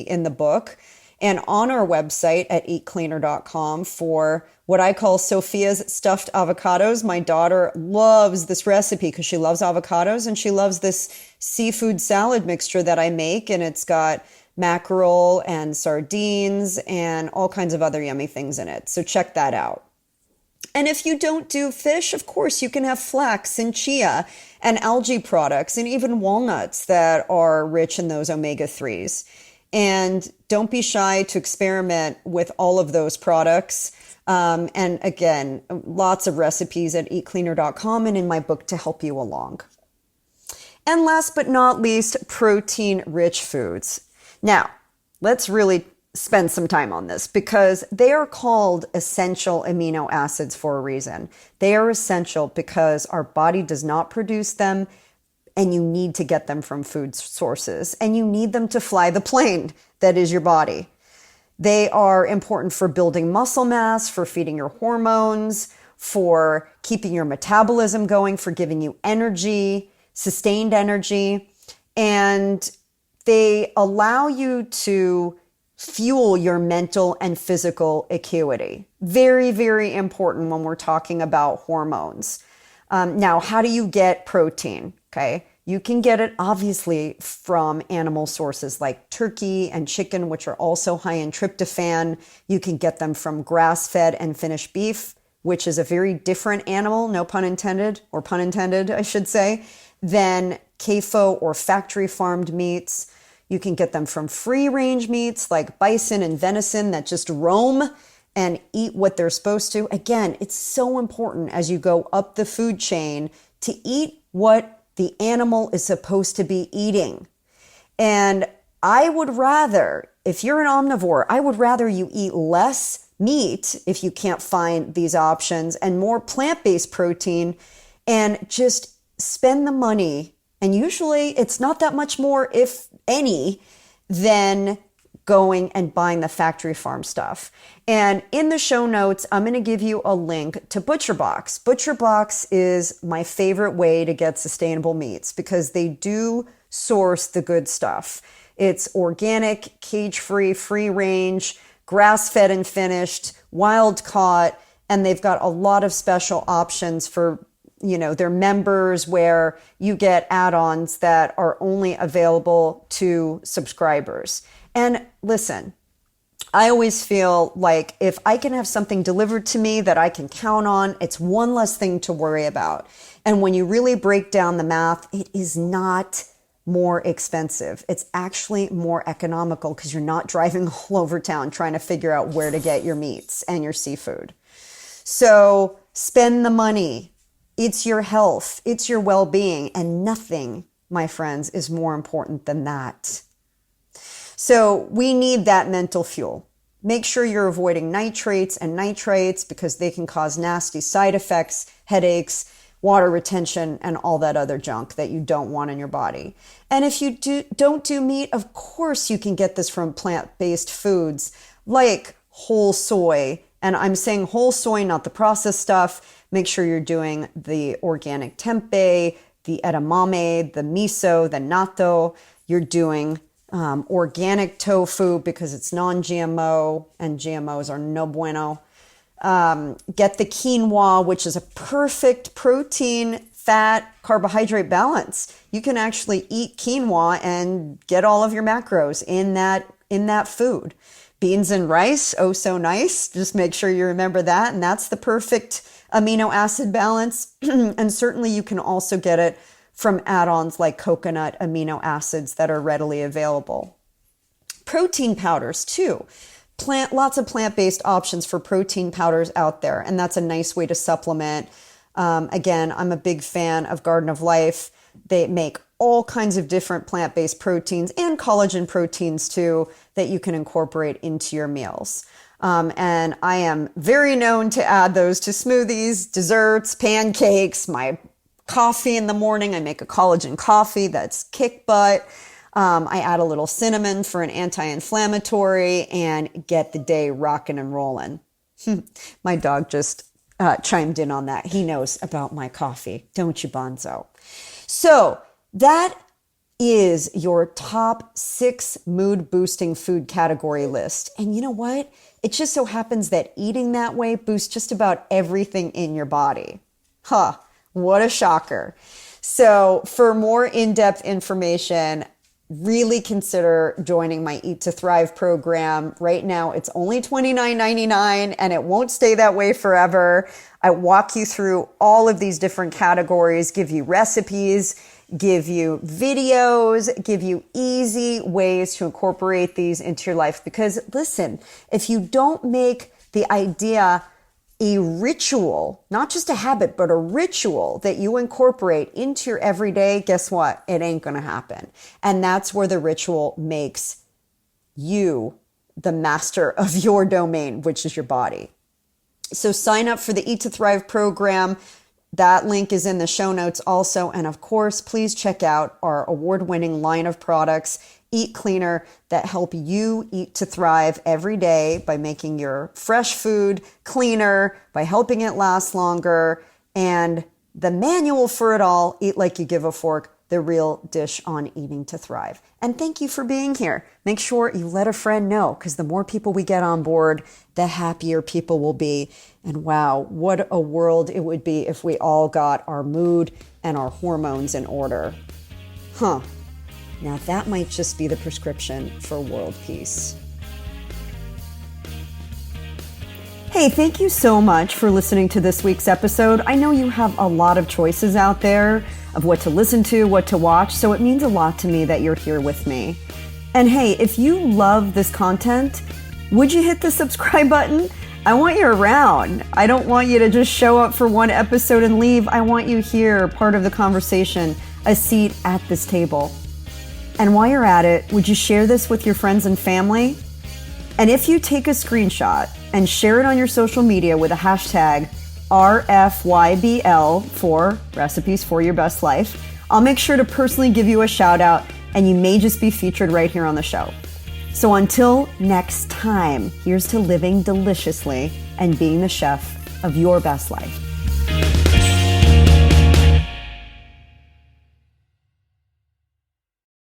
in the book and on our website at eatcleaner.com for what I call Sophia's stuffed avocados. My daughter loves this recipe because she loves avocados, and she loves this seafood salad mixture that I make. And it's got mackerel and sardines and all kinds of other yummy things in it. So check that out. And if you don't do fish, of course, you can have flax and chia and algae products and even walnuts that are rich in those omega-3s. And don't be shy to experiment with all of those products. And again, lots of recipes at eatcleaner.com and in my book to help you along. And last but not least, protein-rich foods. Now, let's really spend some time on this because they are called essential amino acids for a reason. They are essential because our body does not produce them, and you need to get them from food sources, and you need them to fly the plane that is your body. They are important for building muscle mass, for feeding your hormones, for keeping your metabolism going, for giving you energy, sustained energy, and they allow you to fuel your mental and physical acuity. Very, very important when we're talking about hormones. Now, how do you get protein? Okay. You can get it obviously from animal sources like turkey and chicken, which are also high in tryptophan. You can get them from grass-fed and finished beef, which is a very different animal, no pun intended, or pun intended, I should say, than CAFO or factory farmed meats. You can get them from free-range meats like bison and venison that just roam and eat what they're supposed to. Again, it's so important as you go up the food chain to eat what the animal is supposed to be eating. And I would rather, if you're an omnivore, I would rather you eat less meat if you can't find these options and more plant-based protein and just spend the money. And usually it's not that much more, if any, than going and buying the factory farm stuff. And in the show notes, I'm going to give you a link to ButcherBox. ButcherBox is my favorite way to get sustainable meats because they do source the good stuff. It's organic, cage-free, free-range, grass-fed and finished, wild-caught, and they've got a lot of special options for their members where you get add-ons that are only available to subscribers. And listen, I always feel like if I can have something delivered to me that I can count on, it's one less thing to worry about. And when you really break down the math, it is not more expensive. It's actually more economical because you're not driving all over town trying to figure out where to get your meats and your seafood. So spend the money. It's your health, it's your well-being, and nothing, my friends, is more important than that. So we need that mental fuel. Make sure you're avoiding nitrates and nitrites because they can cause nasty side effects, headaches, water retention, and all that other junk that you don't want in your body. And if you don't do meat, of course you can get this from plant-based foods like whole soy. And I'm saying whole soy, not the processed stuff. Make sure you're doing the organic tempeh, the edamame, the miso, the natto. You're doing organic tofu because it's non-GMO and GMOs are no bueno. Get the quinoa, which is a perfect protein, fat, carbohydrate balance. You can actually eat quinoa and get all of your macros in that food. Beans and rice, oh so nice. Just make sure you remember that. And that's the perfect amino acid balance. And certainly you can also get it from add-ons like coconut amino acids that are readily available. Protein powders too. Lots of plant-based options for protein powders out there. And that's a nice way to supplement. Again, I'm a big fan of Garden of Life. They make all kinds of different plant-based proteins and collagen proteins too that you can incorporate into your meals. And I am very known to add those to smoothies, desserts, pancakes, my coffee in the morning. I make a collagen coffee that's kick butt. I add a little cinnamon for an anti-inflammatory and get the day rocking and rolling. My dog just chimed in on that. He knows about my coffee, don't you, Bonzo? So that is your top 6 mood boosting food category list. And you know what? It just so happens that eating that way boosts just about everything in your body. Huh, what a shocker. So for more in-depth information, really consider joining my Eat to Thrive program. Right now, it's only $29.99 and it won't stay that way forever. I walk you through all of these different categories, give you recipes, give you videos, give you easy ways to incorporate these into your life. Because listen, if you don't make the idea a ritual, not just a habit, but a ritual that you incorporate into your everyday, guess what? It ain't going to happen. And that's where the ritual makes you the master of your domain, which is your body. So sign up for the Eat to Thrive program. That link is in the show notes also. And of course, please check out our award-winning line of products, Eat Cleaner, that help you eat to thrive every day by making your fresh food cleaner, by helping it last longer, and the manual for it all, Eat Like You Give a Fork, the real dish on eating to thrive. And thank you for being here. Make sure you let a friend know, because the more people we get on board, the happier people will be. And wow, what a world it would be if we all got our mood and our hormones in order. Huh. Now that might just be the prescription for world peace. Hey, thank you so much for listening to this week's episode. I know you have a lot of choices out there of what to listen to, what to watch, so it means a lot to me that you're here with me. And hey, if you love this content, would you hit the subscribe button? I want you around. I don't want you to just show up for one episode and leave. I want you here, part of the conversation, a seat at this table. And while you're at it, would you share this with your friends and family? And if you take a screenshot and share it on your social media with a hashtag RFYBL for Recipes for Your Best Life, I'll make sure to personally give you a shout out, and you may just be featured right here on the show. So until next time, here's to living deliciously and being the chef of your best life.